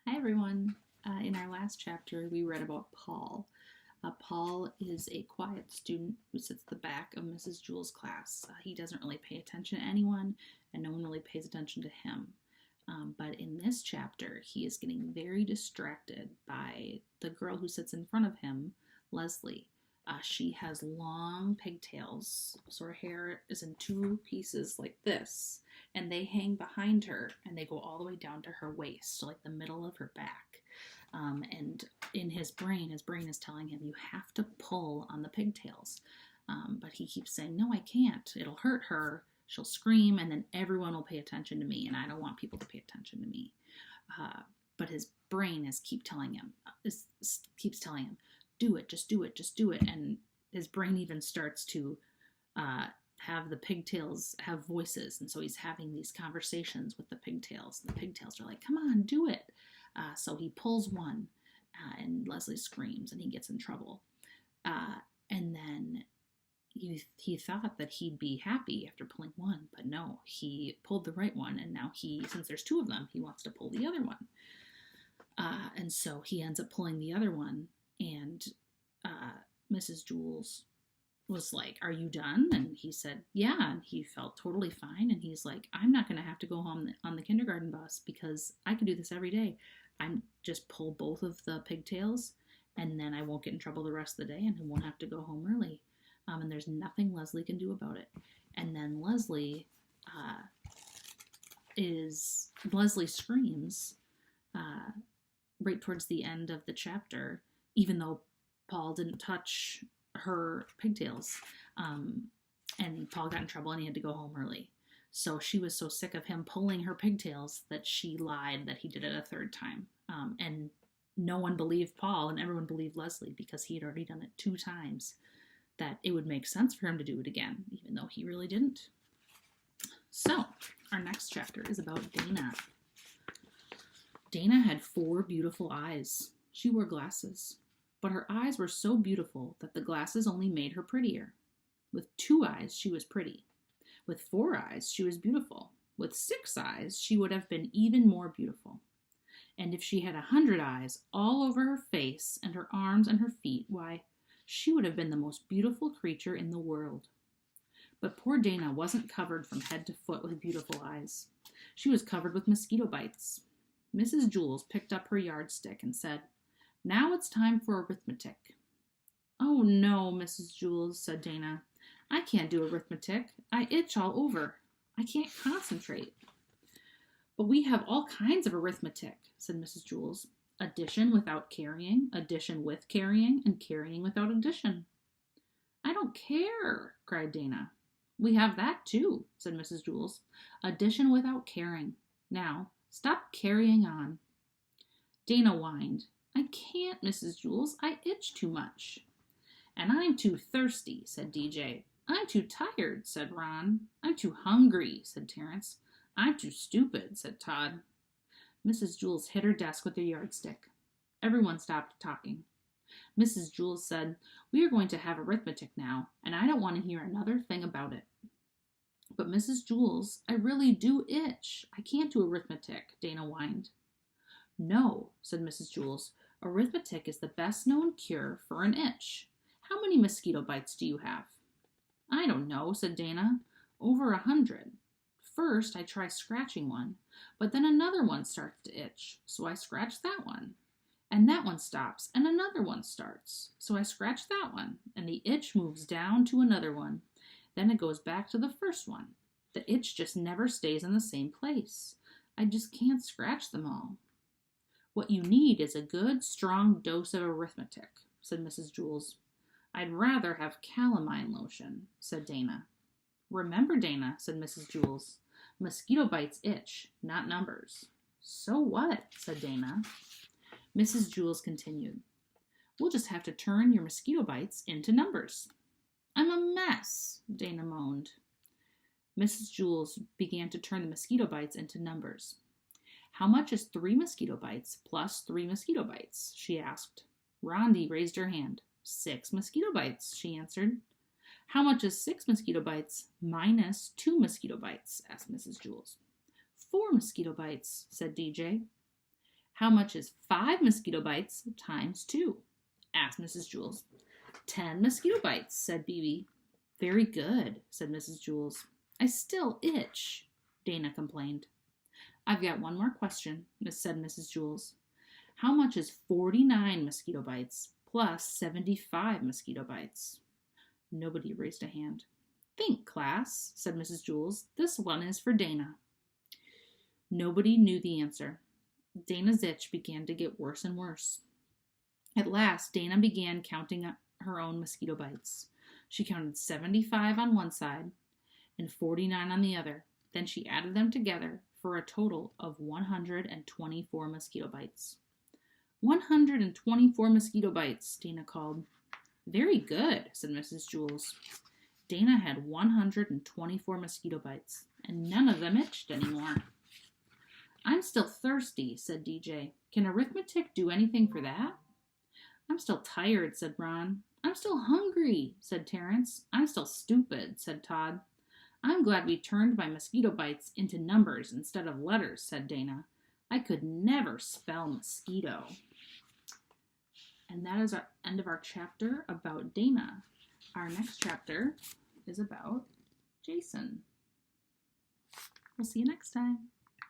Hi everyone. In our last chapter, we read about Paul. Paul is a quiet student who sits at the back of Mrs. Jewell's class. He doesn't really pay attention to anyone, and no one really pays attention to him. But in this chapter, he is getting very distracted by the girl who sits in front of him, Leslie. She has long pigtails, so her hair is in two pieces like this, and they hang behind her, and they go all the way down to her waist, so like the middle of her back. And in his brain is telling him, you have to pull on the pigtails. But he keeps saying, no, I can't. It'll hurt her. She'll scream, and then everyone will pay attention to me, and I don't want people to pay attention to me. But his brain keeps telling him, do it, just do it, just do it. And his brain even starts to have the pigtails have voices. And so he's having these conversations with the pigtails. The pigtails are like, come on, do it. So he pulls one, and Leslie screams, and he gets in trouble. And then he thought that he'd be happy after pulling one, but no, he pulled the right one. And now since there's two of them, he wants to pull the other one. And so he ends up pulling the other one. And Mrs. Jules was like, are you done? And he said, yeah. And he felt totally fine. And he's like, I'm not going to have to go home on the kindergarten bus because I can do this every day. I'm just pull both of the pigtails, and then I won't get in trouble the rest of the day, and I won't have to go home early. And there's nothing Leslie can do about it. And then Leslie screams right towards the end of the chapter, even though Paul didn't touch her pigtails. And Paul got in trouble and he had to go home early. So she was so sick of him pulling her pigtails that she lied that he did it a third time. And no one believed Paul, and everyone believed Leslie because he had already done it 2 times, that it would make sense for him to do it again, even though he really didn't. So our next chapter is about Dana. Dana had 4 beautiful eyes. She wore glasses, but her eyes were so beautiful that the glasses only made her prettier. With 2 eyes, she was pretty. With 4 eyes, she was beautiful. With 6 eyes, she would have been even more beautiful. And if she had 100 eyes all over her face and her arms and her feet, why, she would have been the most beautiful creature in the world. But poor Dana wasn't covered from head to foot with beautiful eyes. She was covered with mosquito bites. Mrs. Jules picked up her yardstick and said, now it's time for arithmetic. Oh no, Mrs. Jules, said Dana. I can't do arithmetic. I itch all over. I can't concentrate. But we have all kinds of arithmetic, said Mrs. Jules. Addition without carrying, addition with carrying, and carrying without addition. I don't care, cried Dana. We have that too, said Mrs. Jules. Addition without carrying. Now, stop carrying on. Dana whined. I can't, Mrs. Jules. I itch too much. And I'm too thirsty, said DJ. I'm too tired, said Ron. I'm too hungry, said Terrence. I'm too stupid, said Todd. Mrs. Jules hit her desk with her yardstick. Everyone stopped talking. Mrs. Jules said, we are going to have arithmetic now, and I don't want to hear another thing about it. But Mrs. Jules, I really do itch. I can't do arithmetic, Dana whined. No, said Mrs. Jules. Arithmetic is the best known cure for an itch. How many mosquito bites do you have? I don't know, said Dana. Over 100. First, I try scratching one, but then another one starts to itch, so I scratch that one. And that one stops, and another one starts, so I scratch that one, and the itch moves down to another one. Then it goes back to the first one. The itch just never stays in the same place. I just can't scratch them all. What you need is a good, strong dose of arithmetic, said Mrs. Jules. I'd rather have calamine lotion, said Dana. Remember, Dana, said Mrs. Jules. Mosquito bites itch, not numbers. So what, said Dana. Mrs. Jules continued. We'll just have to turn your mosquito bites into numbers. I'm a mess, Dana moaned. Mrs. Jules began to turn the mosquito bites into numbers. How much is 3 mosquito bites plus 3 mosquito bites? She asked. Rondi raised her hand. 6 mosquito bites, she answered. How much is 6 mosquito bites minus 2 mosquito bites? Asked Mrs. Jules. 4 mosquito bites, said DJ. How much is 5 mosquito bites times 2? Asked Mrs. Jules. 10 mosquito bites, said BB. Very good, said Mrs. Jules. I still itch, Dana complained. I've got one more question, said Mrs. Jules. How much is 49 mosquito bites plus 75 mosquito bites? Nobody raised a hand. Think, class, said Mrs. Jules. This one is for Dana. Nobody knew the answer. Dana's itch began to get worse and worse. At last, Dana began counting her own mosquito bites. She counted 75 on one side and 49 on the other. Then she added them together for a total of 124 mosquito bites. 124 mosquito bites, Dana called. Very good, said Mrs. Jules. Dana had 124 mosquito bites, and none of them itched anymore. I'm still thirsty, said DJ. Can arithmetic do anything for that? I'm still tired, said Ron. I'm still hungry, said Terrence. I'm still stupid, said Todd. I'm glad we turned my mosquito bites into numbers instead of letters, said Dana. I could never spell mosquito. And that is our end of our chapter about Dana. Our next chapter is about Jason. We'll see you next time.